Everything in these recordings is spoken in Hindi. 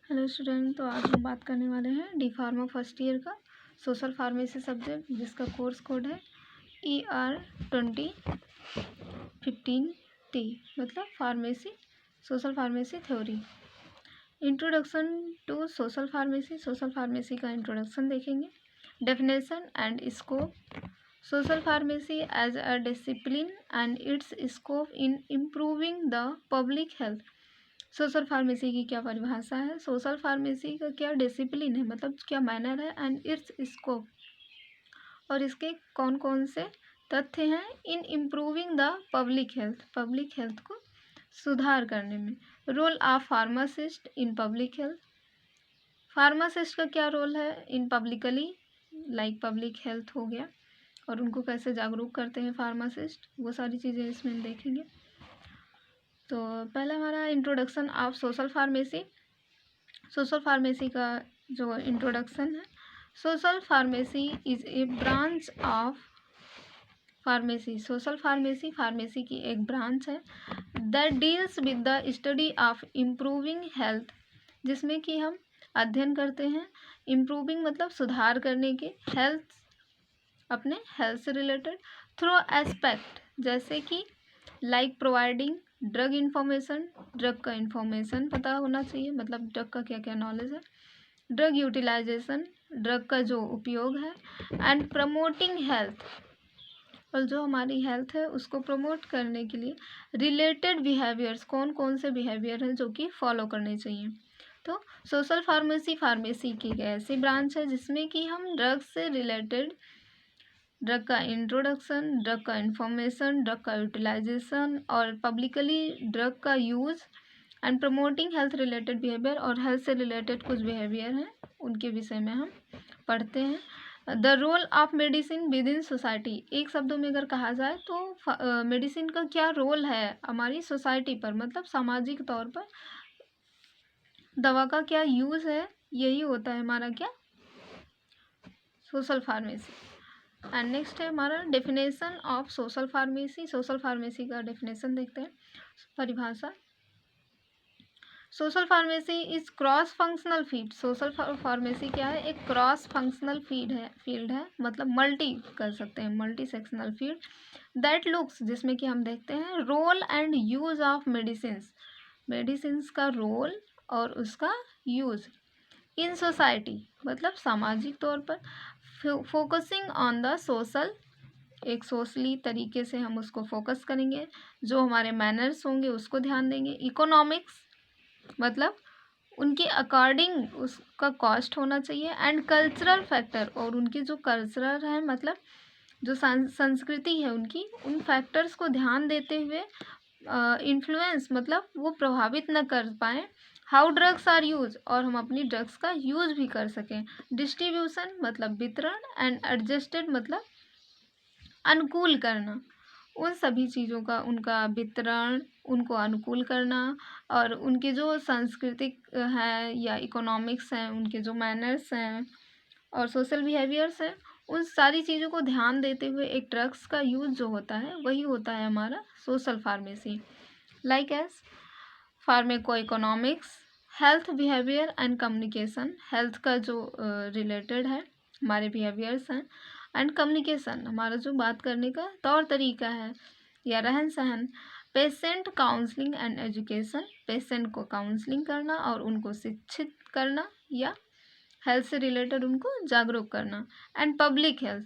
हेलो स्टूडेंट, तो आज हम बात करने वाले हैं डी फार्मा फर्स्ट ईयर का सोशल फार्मेसी सब्जेक्ट, जिसका कोर्स कोड है ER2015T, मतलब pharmacy, social pharmacy theory. Introduction to social pharmacy, social pharmacy का इंट्रोडक्शन देखेंगे। Definition and scope, social pharmacy as a discipline and its scope in improving the public health. Social pharmacy की क्या परिभाषा है, सोशल फार्मेसी का क्या डिसिप्लिन है, मतलब क्या मैनर है, एंड इट्स स्कोप, और इसके कौन कौन से तथ्य हैं in improving the public health को सुधार करने में। Role of pharmacist in public health, pharmacist का क्या रोल है in publicly, like public health हो गया, और उनको कैसे जागरूक करते हैं फार्मासिस्ट, वो सारी चीज़ें इसमें देखेंगे। तो पहला हमारा introduction of social pharmacy. Social pharmacy का जो इंट्रोडक्शन है, social pharmacy is a branch of pharmacy, social pharmacy pharmacy की एक ब्रांच है that deals with the study of improving health, जिसमें कि हम अध्ययन करते हैं इम्प्रूविंग मतलब सुधार करने के, हेल्थ अपने हेल्थ से रिलेटेड थ्रू एस्पेक्ट, जैसे कि like providing drug information, drug का इन्फॉर्मेशन पता होना चाहिए, मतलब ड्रग का क्या क्या नॉलेज है, ड्रग यूटिलाइजेशन, ड्रग का जो उपयोग है, एंड प्रमोटिंग हेल्थ, और जो हमारी हेल्थ है उसको प्रमोट करने के लिए रिलेटेड बिहेवियर्स, कौन कौन से बिहेवियर हैं जो कि फॉलो करने चाहिए। तो सोशल फार्मेसी फार्मेसी की एक ऐसी ब्रांच है जिसमें कि हम ड्रग से रिलेटेड, ड्रग का इंट्रोडक्शन, ड्रग का इंफॉर्मेशन, ड्रग का यूटिलाइजेशन, और पब्लिकली ड्रग का use and promoting health related behaviour, और हेल्थ से रिलेटेड कुछ बिहेवियर हैं उनके विषय में हम पढ़ते हैं। The role of medicine within society, एक शब्दों में अगर कहा जाए तो मेडिसिन का क्या रोल है हमारी सोसाइटी पर, मतलब सामाजिक तौर पर दवा का क्या यूज़ है, यही होता है हमारा क्या सोशल फार्मेसी। एंड नेक्स्ट है हमारा definition of social pharmacy, social pharmacy का डेफिनेशन देखते हैं, परिभाषा। Social pharmacy is cross functional field, social pharmacy क्या है, एक क्रॉस फंक्शनल फील्ड है, मतलब मल्टी कर सकते हैं, multi sectional field that looks, जिसमें कि हम देखते हैं role and use of medicines का रोल और उसका यूज इन सोसाइटी, मतलब सामाजिक तौर पर, फोकसिंग ऑन द सोशल, एक सोशली तरीके से हम उसको फोकस करेंगे, जो हमारे मैनर्स होंगे उसको ध्यान देंगे। इकोनॉमिक्स मतलब उनके अकॉर्डिंग उसका कॉस्ट होना चाहिए, एंड कल्चरल फैक्टर, और उनकी जो कल्चरल है, मतलब जो संस्कृति है उनकी, उन फैक्टर्स को ध्यान देते हुए इन्फ्लुएंस, मतलब वो प्रभावित न कर पाएँ हाउ ड्रग्स आर यूज, और हम अपनी ड्रग्स का यूज भी कर सकें। डिस्ट्रीब्यूशन मतलब वितरण, एंड एडजस्टेड मतलब अनुकूल करना, उन सभी चीज़ों का उनका वितरण, उनको अनुकूल करना, और उनके जो सांस्कृतिक है या इकोनॉमिक्स हैं, उनके जो मैनर्स हैं और सोशल बिहेवियर्स हैं, उन सारी चीज़ों को ध्यान देते हुए एक ड्रग्स का यूज़ जो होता है वही होता है हमारा social pharmacy. Like as pharmacoeconomics, health behaviour and communication, health का जो रिलेटेड है हमारे बिहेवियर्स हैं, एंड कम्युनिकेशन हमारा जो बात करने का तौर तरीका है या रहन सहन। Patient counselling and education, patient को काउंसलिंग करना और उनको शिक्षित करना या हेल्थ से रिलेटेड उनको जागरूक करना। एंड पब्लिक हेल्थ,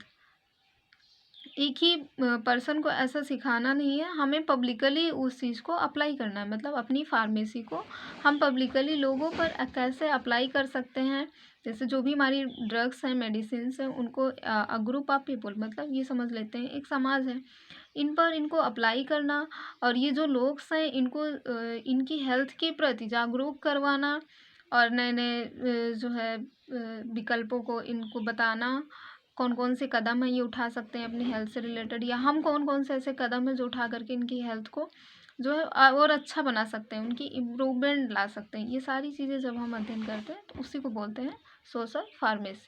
एक ही पर्सन को ऐसा सिखाना नहीं है, हमें पब्लिकली उस चीज़ को अप्लाई करना है, मतलब अपनी फार्मेसी को हम पब्लिकली लोगों पर कैसे अप्लाई कर सकते हैं। जैसे जो भी हमारी ड्रग्स हैं, मेडिसिन हैं, उनको ग्रुप ऑफ पीपल, मतलब ये समझ लेते हैं एक समाज है, इन पर इनको अप्लाई करना, और ये जो लोग हैं इनको इनकी हेल्थ के प्रति जागरूक करवाना, और नए नए जो है विकल्पों को इनको बताना, कौन कौन से कदम है ये उठा सकते हैं अपनी हेल्थ से रिलेटेड, या हम कौन कौन से ऐसे कदम है जो उठा करके इनकी हेल्थ को जो है और अच्छा बना सकते हैं, उनकी इम्प्रूवमेंट ला सकते हैं। ये सारी चीज़ें जब हम अध्ययन करते हैं तो उसी को बोलते हैं सोशल फार्मेसी।